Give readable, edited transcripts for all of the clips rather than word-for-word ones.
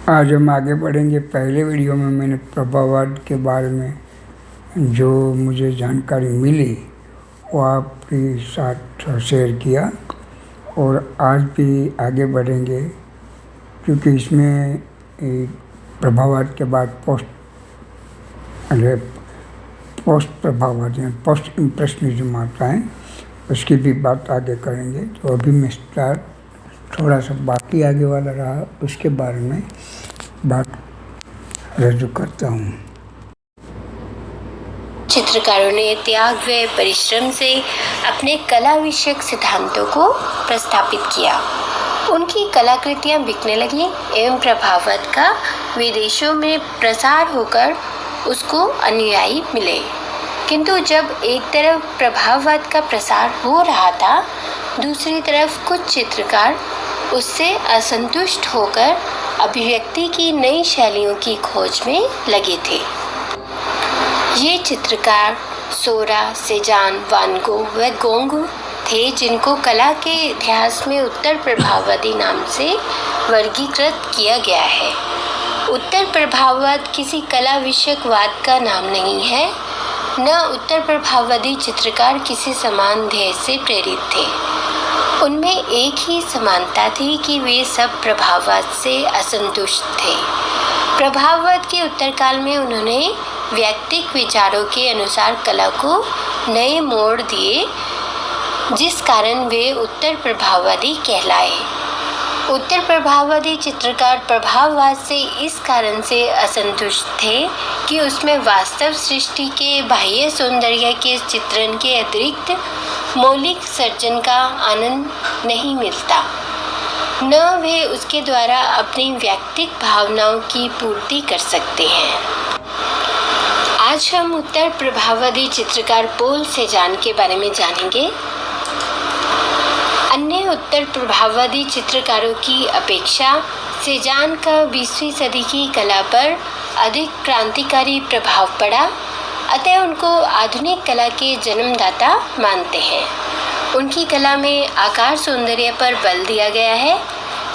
आज हम आगे बढ़ेंगे। पहले वीडियो में मैंने प्रभाववाद के बारे में जो मुझे जानकारी मिली वो आपके साथ शेयर किया, और आज भी आगे बढ़ेंगे क्योंकि इसमें प्रभाववाद के बाद पोस्ट प्रभाववाद या पोस्ट इम्प्रेशनिज्म आता है, उसकी भी बात आगे करेंगे। तो अभी मैं थोड़ा सा बाकी आगे वाला रहा उसके बारे में बात रजू करता हूँ। चित्रकारों ने त्याग व परिश्रम से अपने कला विषयक सिद्धांतों को प्रस्थापित किया। उनकी कलाकृतियां बिकने लगी एवं प्रभाववाद का विदेशों में प्रसार होकर उसको अनुयायी मिले। किंतु जब एक तरफ प्रभाववाद का प्रसार हो रहा था, दूसरी तरफ कुछ चित्रकार उससे असंतुष्ट होकर अभिव्यक्ति की नई शैलियों की खोज में लगे थे। ये चित्रकार सोरा, सेजान, वान गो व गोंग थे, जिनको कला के इतिहास में उत्तर प्रभाववादी नाम से वर्गीकृत किया गया है। उत्तर प्रभाववाद किसी कला विषयक वाद का नाम नहीं है, न उत्तर प्रभाववादी चित्रकार किसी समान ध्येय से प्रेरित थे। उनमें एक ही समानता थी कि वे सब प्रभाववाद से असंतुष्ट थे। प्रभाववाद के उत्तरकाल में उन्होंने वैयक्तिक विचारों के अनुसार कला को नए मोड़ दिए, जिस कारण वे उत्तर प्रभाववादी कहलाए। उत्तर प्रभाववादी चित्रकार प्रभाववाद से इस कारण से असंतुष्ट थे कि उसमें वास्तव सृष्टि के बाह्य सौंदर्य के चित्रण के अतिरिक्त मौलिक सर्जन का आनंद नहीं मिलता, न वे उसके द्वारा अपनी वैयक्तिक भावनाओं की पूर्ति कर सकते हैं। आज हम उत्तर प्रभाववादी चित्रकार पोल सेजान के बारे में जानेंगे। अन्य उत्तर प्रभाववादी चित्रकारों की अपेक्षा सेजान का 20वीं सदी की कला पर अधिक क्रांतिकारी प्रभाव पड़ा, अतः उनको आधुनिक कला के जन्मदाता मानते हैं। उनकी कला में आकार सौंदर्य पर बल दिया गया है।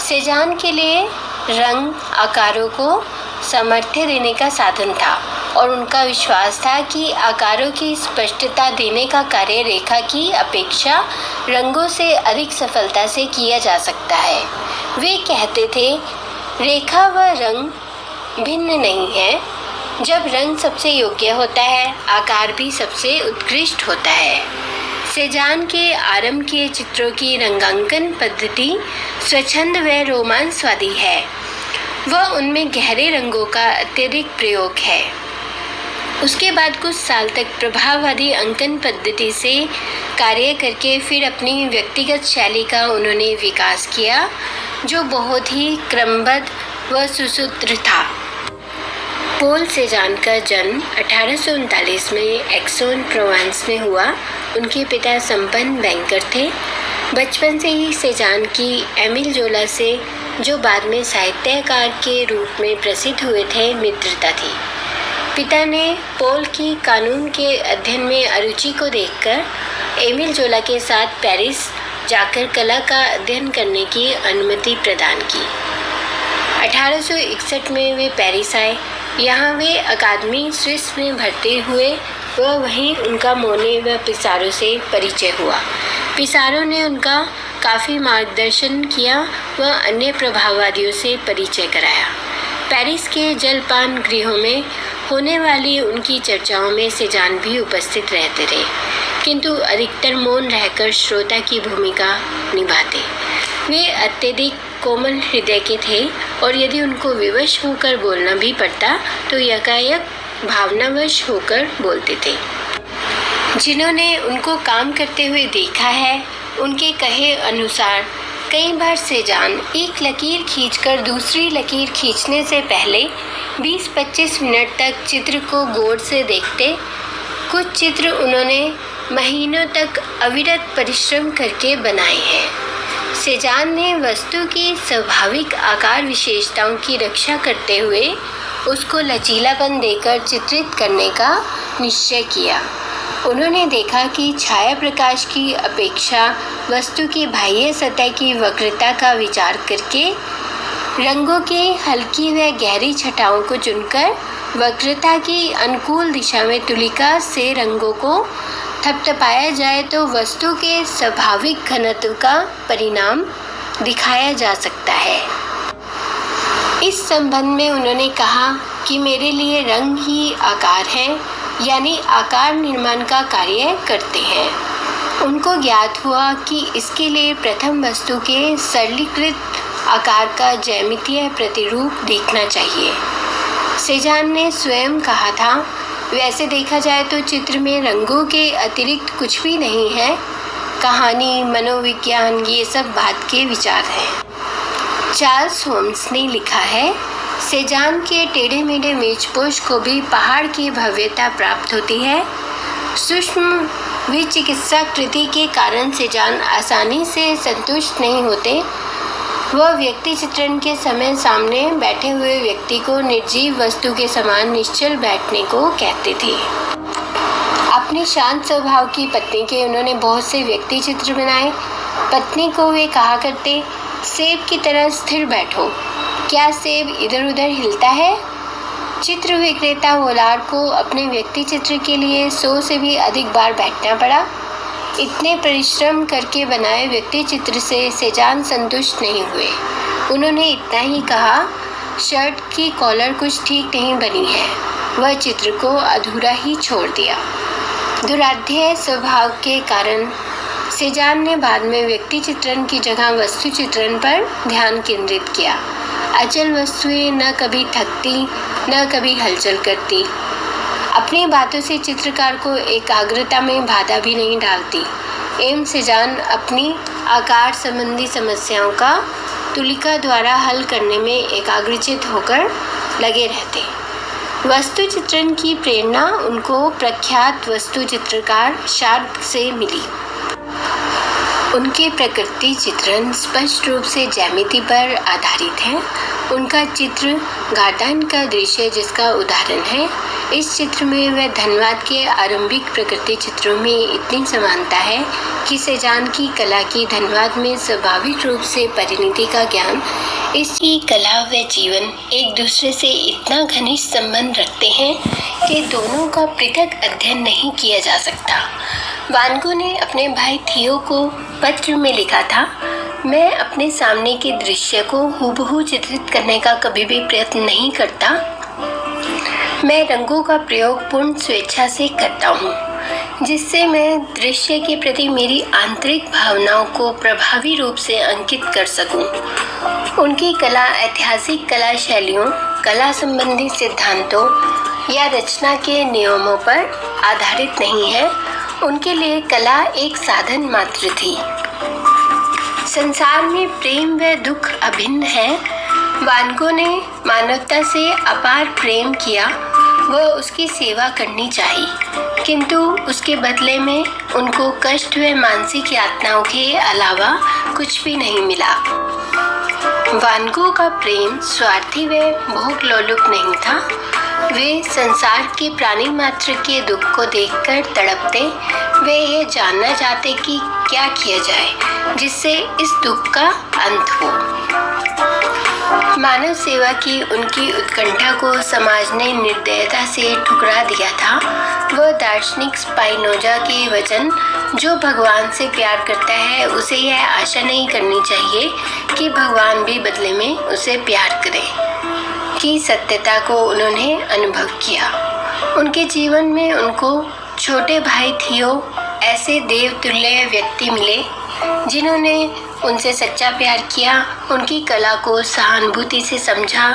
सेजान के लिए रंग आकारों को सामर्थ्य देने का साधन था, और उनका विश्वास था कि आकारों की स्पष्टता देने का कार्य रेखा की अपेक्षा रंगों से अधिक सफलता से किया जा सकता है। वे कहते थे, रेखा व रंग भिन्न नहीं है। जब रंग सबसे योग्य होता है, आकार भी सबसे उत्कृष्ट होता है। सेजान के आरंभ के चित्रों की रंगांकन पद्धति स्वच्छंद व रोमांचवादी है, वह उनमें गहरे रंगों का अत्यधिक प्रयोग है। उसके बाद कुछ साल तक प्रभाववादी अंकन पद्धति से कार्य करके फिर अपनी व्यक्तिगत शैली का उन्होंने विकास किया, जो बहुत ही क्रमबद्ध व सुसूत्र था। पोल सेजान का जन्म 1839 में एक्सोन प्रोवेंस में हुआ। उनके पिता संपन्न बैंकर थे। बचपन से ही सेजान की एमिल जोला से, जो बाद में साहित्यकार के रूप में प्रसिद्ध हुए थे, मित्रता थी। पिता ने पोल की कानून के अध्ययन में अरुचि को देखकर एमिल जोला के साथ पेरिस जाकर कला का अध्ययन करने की अनुमति प्रदान की। 1861 में वे पेरिस आए। यहाँ वे अकादमी स्विस में भर्ती हुए व वहीं उनका मोने व पिसारो से परिचय हुआ। पिसारो ने उनका काफ़ी मार्गदर्शन किया व अन्य प्रभाववादियों से परिचय कराया। पेरिस के जलपान गृहों में होने वाली उनकी चर्चाओं में सेजान भी उपस्थित रहते रहे, किंतु अधिकतर मौन रहकर श्रोता की भूमिका निभाते। वे अत्यधिक कोमल हृदय के थे, और यदि उनको विवश होकर बोलना भी पड़ता तो यकायक भावनावश होकर बोलते थे। जिन्होंने उनको काम करते हुए देखा है, उनके कहे अनुसार कई बार सेजान एक लकीर खींचकर दूसरी लकीर खींचने से पहले 20-25 मिनट तक चित्र को गौर से देखते। कुछ चित्र उन्होंने महीनों तक अविरत परिश्रम करके बनाए हैं। सेजान ने वस्तु की स्वाभाविक आकार विशेषताओं की रक्षा करते हुए उसको लचीलापन देकर चित्रित करने का निश्चय किया। उन्होंने देखा कि छाया प्रकाश की अपेक्षा वस्तु की बाह्य सतह की वक्रता का विचार करके रंगों के हल्की व गहरी छटाओं को चुनकर वक्रता की अनुकूल दिशा में तुलिका से रंगों को थपथपाया जाए तो वस्तु के स्वाभाविक घनत्व का परिणाम दिखाया जा सकता है। इस संबंध में उन्होंने कहा कि मेरे लिए रंग ही आकार हैं, यानी आकार निर्माण का कार्य करते हैं। उनको ज्ञात हुआ कि इसके लिए प्रथम वस्तु के सरलीकृत आकार का ज्यामितीय प्रतिरूप देखना चाहिए। सेजान ने स्वयं कहा था, वैसे देखा जाए तो चित्र में रंगों के अतिरिक्त कुछ भी नहीं है। कहानी, मनोविज्ञान, ये सब बात के विचार हैं। चार्ल्स होम्स ने लिखा है, सेजान के टेढ़े मेढ़े मेजपोश को भी पहाड़ की भव्यता प्राप्त होती है। सूक्ष्म विचिकित्सा कृति के कारण सेजान आसानी से संतुष्ट नहीं होते। वह व्यक्ति चित्रण के समय सामने बैठे हुए व्यक्ति को निर्जीव वस्तु के समान निश्चल बैठने को कहते थे। अपने शांत स्वभाव की पत्नी के उन्होंने बहुत से व्यक्ति चित्र बनाए। पत्नी को वे कहा करते, सेब की तरह स्थिर बैठो, क्या सेब इधर उधर हिलता है? चित्र विक्रेता वोलार को अपने व्यक्ति चित्र के लिए 100 से भी अधिक बार बैठना पड़ा। इतने परिश्रम करके बनाए व्यक्ति चित्र से सेजान संतुष्ट नहीं हुए। उन्होंने इतना ही कहा, शर्ट की कॉलर कुछ ठीक नहीं बनी है। वह चित्र को अधूरा ही छोड़ दिया। दुराध्याय स्वभाव के कारण सेजान ने बाद में व्यक्ति चित्रण की जगह वस्तु चित्रण पर ध्यान केंद्रित किया। अचल वस्तुएं न कभी थकती न कभी हलचल करती। अपनी बातों से चित्रकार को एकाग्रता में बाधा भी नहीं डालती। एम सेजान अपनी आकार संबंधी समस्याओं का तुलिका द्वारा हल करने में एकाग्रचित होकर लगे रहते। वस्तु चित्रण की प्रेरणा उनको प्रख्यात वस्तु चित्रकार शार्प से मिली। उनके प्रकृति चित्रण स्पष्ट रूप से ज्यामिति पर आधारित है। उनका चित्र गार्डन का दृश्य जिसका उदाहरण है। इस चित्र में वह धनवाद के आरंभिक प्रकृति चित्रों में इतनी समानता है कि सेजान की कला की धनवाद में स्वाभाविक रूप से परिणति का ज्ञान, इसकी कला व जीवन एक दूसरे से इतना घनिष्ठ संबंध रखते हैं कि दोनों का पृथक अध्ययन नहीं किया जा सकता। वान गो ने अपने भाई थियो को पत्र में लिखा था, मैं अपने सामने के दृश्य को हूबहू चित्रित करने का कभी भी प्रयत्न नहीं करता। मैं रंगों का प्रयोग पूर्ण स्वेच्छा से करता हूँ, जिससे मैं दृश्य के प्रति मेरी आंतरिक भावनाओं को प्रभावी रूप से अंकित कर सकूं। उनकी कला ऐतिहासिक कला शैलियों, कला संबंधी सिद्धांतों या रचना के नियमों पर आधारित नहीं है। उनके लिए कला एक साधन मात्र थी। संसार में प्रेम व दुख अभिन्न है। वान गो ने मानवता से अपार प्रेम किया, वह उसकी सेवा करनी चाहिए, किंतु उसके बदले में उनको कष्ट व मानसिक यातनाओं के अलावा कुछ भी नहीं मिला। वान गो का प्रेम स्वार्थी व भोग लोलुप नहीं था। वे संसार के प्राणी मात्र के दुख को देखकर तड़पते। वे ये जानना चाहते कि क्या किया जाए जिससे इस दुख का अंत हो। मानव सेवा की उनकी उत्कंठा को समाज ने निर्दयता से ठुकरा दिया था। वह दार्शनिक स्पाइनोजा के वचन, जो भगवान से प्यार करता है उसे यह आशा नहीं करनी चाहिए कि भगवान भी बदले में उसे प्यार करे, की सत्यता को उन्होंने अनुभव किया। उनके जीवन में उनको छोटे भाई थियो ऐसे देवतुल्य व्यक्ति मिले जिन्होंने उनसे सच्चा प्यार किया, उनकी कला को सहानुभूति से समझा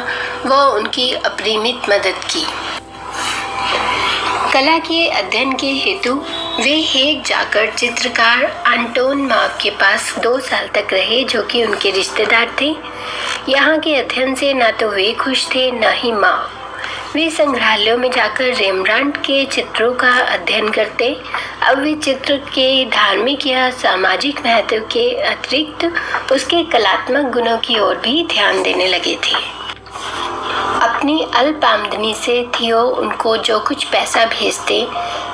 व उनकी अपरिमित मदद की। कला के अध्ययन के हेतु वे हेग जाकर चित्रकार आंटोन माव के पास 2 साल तक रहे, जो कि उनके रिश्तेदार थे। यहाँ के अध्ययन से न तो वे खुश थे न ही माव। वे संग्रहालयों में जाकर रेमब्रांट के चित्रों का अध्ययन करते। अब वे चित्र के धार्मिक या सामाजिक महत्व के अतिरिक्त उसके कलात्मक गुणों की ओर भी ध्यान देने लगे थे। अपनी अल्प आमदनी से थियो उनको जो कुछ पैसा भेजते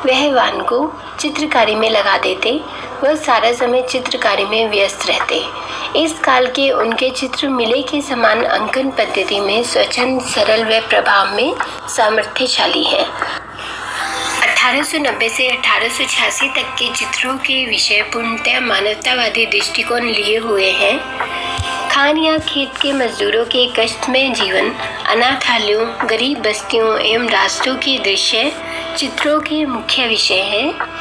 वह वान गो चित्रकारी में लगा देते। वह सारा समय चित्रकारी में व्यस्त रहते। इस काल के उनके चित्र मिले के समान अंकन पद्धति में स्वच्छंद, सरल व प्रभाव में सामर्थ्यशाली हैं। 1890 से 1886 तक के चित्रों के विषय पूर्णतः मानवतावादी दृष्टिकोण लिए हुए हैं। खान या खेत के मजदूरों के कष्टमय जीवन, अनाथालयों, गरीब बस्तियों एवं रास्तों के दृश्य चित्रों के मुख्य विषय हैं।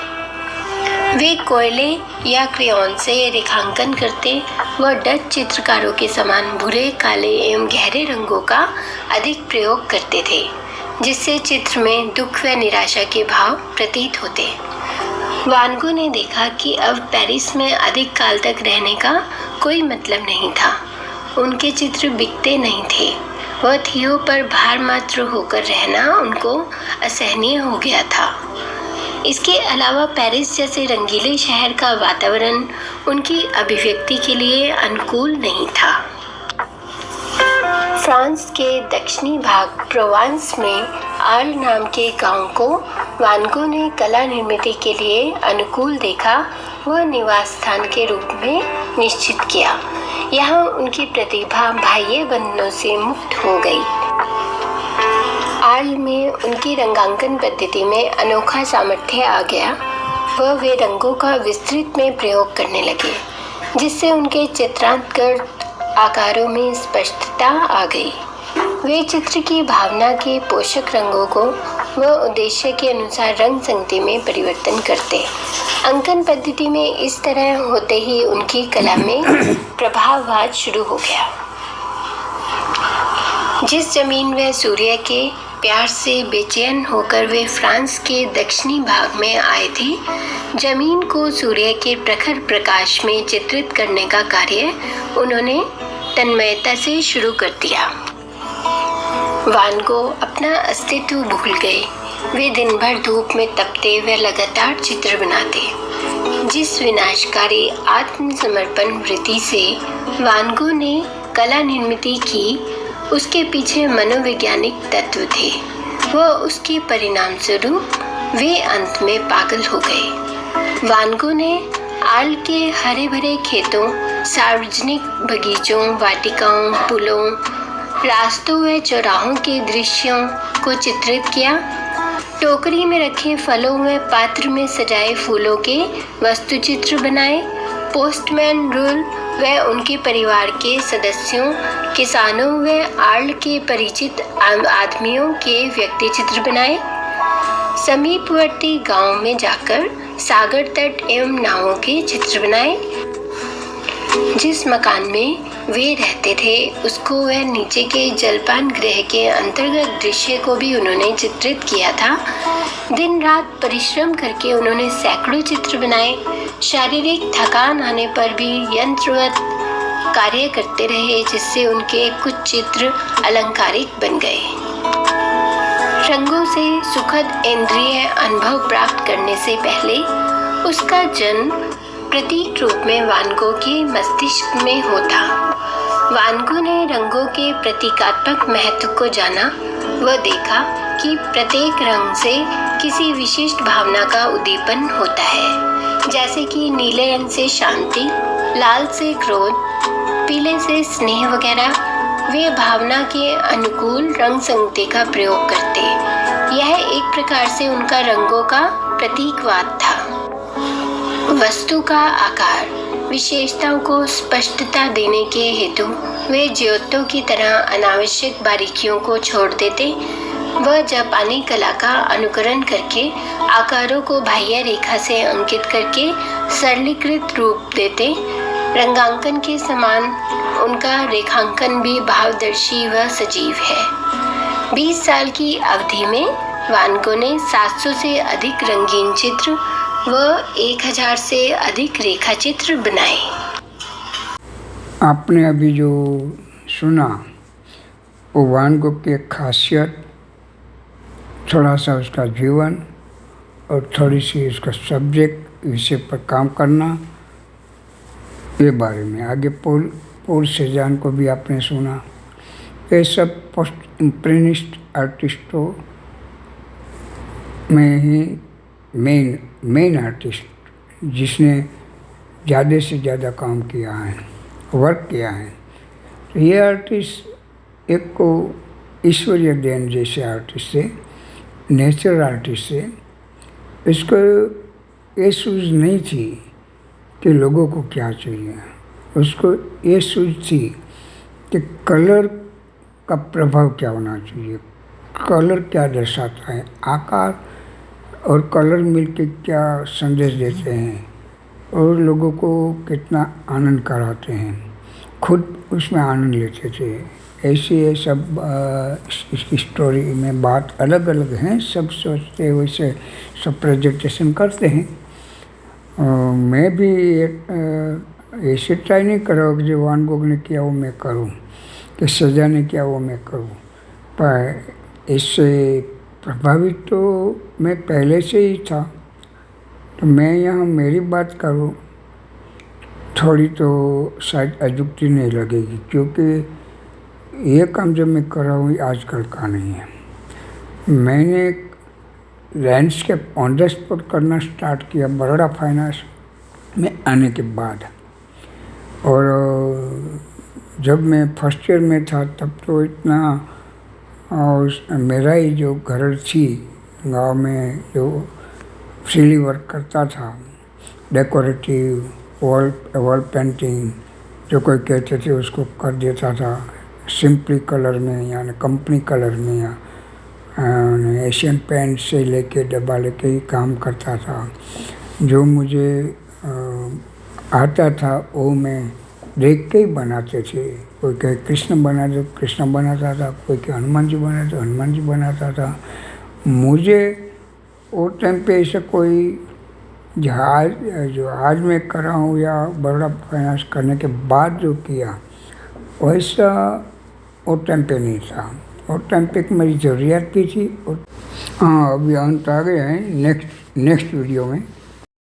वे कोयले या क्रेयॉन से रेखांकन करते व डच चित्रकारों के समान भूरे, काले एवं गहरे रंगों का अधिक प्रयोग करते थे, जिससे चित्र में दुख व निराशा के भाव प्रतीत होते। वान गो ने देखा कि अब पेरिस में अधिक काल तक रहने का कोई मतलब नहीं था। उनके चित्र बिकते नहीं थे। वह थियो पर भार मात्र होकर रहना उनको असहनीय हो गया था। इसके अलावा पेरिस जैसे रंगीले शहर का वातावरण उनकी अभिव्यक्ति के लिए अनुकूल नहीं था। फ्रांस के दक्षिणी भाग प्रोवांस में आर्ल नाम के गांव को वान गो ने कला निर्मिति के लिए अनुकूल देखा व निवास स्थान के रूप में निश्चित किया। यहाँ उनकी प्रतिभा बाह्य बंधनों से मुक्त हो गई। आर्ल में उनकी रंगांकन पद्धति में अनोखा सामर्थ्य आ गया व वे रंगों का विस्तृत में प्रयोग करने लगे, जिससे उनके चित्रांतकृत आकारों में स्पष्टता आ गई। वे चित्र की भावना के पोषक रंगों को व उद्देश्य के अनुसार रंग संगति में परिवर्तन करते। अंकन पद्धति में इस तरह होते ही उनकी कला में प्रभाववाद शुरू हो गया। जिस जमीन व सूर्य के प्यार से बेचैन होकर वे फ्रांस के दक्षिणी भाग में आए थे, जमीन को सूर्य के प्रखर प्रकाश में चित्रित करने का कार्य उन्होंने तन्मयता से शुरू कर दिया। वान गो अपना अस्तित्व भूल गए। वे दिन भर धूप में तपते व लगातार चित्र बनाते। जिस विनाशकारी आत्मसमर्पण वृत्ति से वान गो ने कला निर्मिति की, उसके पीछे मनोवैज्ञानिक तत्व थे व उसके परिणाम स्वरूप वे अंत में पागल हो गए। वान गो ने आर्ल के हरे भरे खेतों, सार्वजनिक बगीचों, वाटिकाओं, पुलों, रास्तों व चौराहों के दृश्यों को चित्रित किया। टोकरी में रखे फलों व पात्र में सजाए फूलों के वस्तुचित्र बनाए। पोस्टमैन रूल व उनके परिवार के सदस्यों, किसानों व आर्ल के परिचित आदमियों के व्यक्ति चित्र बनाए। समीपवर्ती गांव में जाकर सागर तट एवं नावों के चित्र बनाए। जिस मकान में वे रहते थे उसको वह नीचे के जलपान गृह के अंतर्गत दृश्य को भी उन्होंने चित्रित किया था। दिन रात परिश्रम करके उन्होंने सैकड़ों चित्र बनाए। शारीरिक थकान आने पर भी यंत्रवत कार्य करते रहे, जिससे उनके कुछ चित्र अलंकारिक बन गए। रंगों से सुखद इंद्रिय अनुभव प्राप्त करने से पहले उसका जन्म प्रतीक रूप में वान गो के मस्तिष्क में होता। वान गो ने रंगों के प्रतीकात्मक महत्व को जाना व देखा कि प्रत्येक रंग से किसी विशिष्ट भावना का उद्दीपन होता है, जैसे कि नीले रंग से शांति, लाल से क्रोध, पीले से स्नेह वगैरह। वे भावना के अनुकूल रंग संगति का प्रयोग करते। यह एक प्रकार से उनका रंगों का प्रतीकवाद था। वस्तु का आकार, विशेषताओं को स्पष्टता देने के हेतु वे ज्योतों की तरह अनावश्यक बारीकियों को छोड़ देते। वह जापानी कला का अनुकरण करके आकारों को बाह्य रेखा से अंकित करके सरलीकृत रूप देते। रंगांकन के समान उनका रेखांकन भी भावदर्शी व सजीव है। 20 साल की अवधि में वान गो ने 700 से अधिक रंगीन चित्र व 1000 से अधिक रेखा चित्र बनाए। आपने अभी जो सुना वो वान गो की खासियत, थोड़ा सा उसका जीवन और थोड़ी सी उसका सब्जेक्ट, विषय पर काम करना, ये बारे में। आगे पोल सेजान को भी आपने सुना। ये सब पोस्ट इम्प्रेनिस्ट आर्टिस्टों में ही मेन आर्टिस्ट जिसने ज़्यादा से ज़्यादा काम किया है, वर्क किया है। तो ये आर्टिस्ट एक को ईश्वरीय देन जैसे आर्टिस्ट है, नेचुरल आर्टिस्ट है। इसको ये सूझ नहीं थी कि लोगों को क्या चाहिए, उसको ये सूझ थी कि कलर का प्रभाव क्या होना चाहिए, कलर क्या दर्शाता है, आकार और कलर मिलके क्या संदेश देते हैं और लोगों को कितना आनंद कराते हैं, खुद उसमें आनंद लेते थे। ऐसे ये सब इसकी स्टोरी में बात अलग अलग हैं, सब सोचते हैं वैसे सब प्रेजेंटेशन करते हैं। मैं भी ऐसे ट्राई नहीं कर रहा कि जो वान गोग ने किया वो मैं करूं, कि सजा ने किया वो मैं करूं, पर इससे प्रभावित तो मैं पहले से ही था। तो मैं यहाँ मेरी बात करूं थोड़ी तो शायद अजुक्ति नहीं लगेगी, क्योंकि ये काम जब मैं कर रहा हूँ आजकल का नहीं है। मैंने लैंडस्केप ऑन द स्पॉट करना स्टार्ट किया बड़ौदा फाइनेंस में आने के बाद, और जब मैं फर्स्ट ईयर में था तब तो इतना मेरा ही जो घर थी गांव में जो फ्रीली वर्क करता था, डेकोरेटिव वॉल पेंटिंग जो कोई कहते थे उसको कर देता था, सिंपली कलर में यानी कंपनी कलर में या एशियन पेंट से लेके डब्बा लेके ही काम करता था। जो मुझे आता था वो मैं देख के ही बनाते थे। कोई कहे कृष्ण बना दो, कृष्ण बनाता था, कोई कहे हनुमान जी बना दो, हनुमान जी बनाता था। मुझे वो टाइम पे ऐसा कोई जहाज जो आज मैं कर रहा हूँ या बड़ौदा फाइनेंस करने के बाद जो किया वैसा वो टाइम पे नहीं था। और टाइम पे मेरी ज़रूरियात भी थी। और हाँ, अभी अंत आ गया है नेक्स्ट वीडियो में।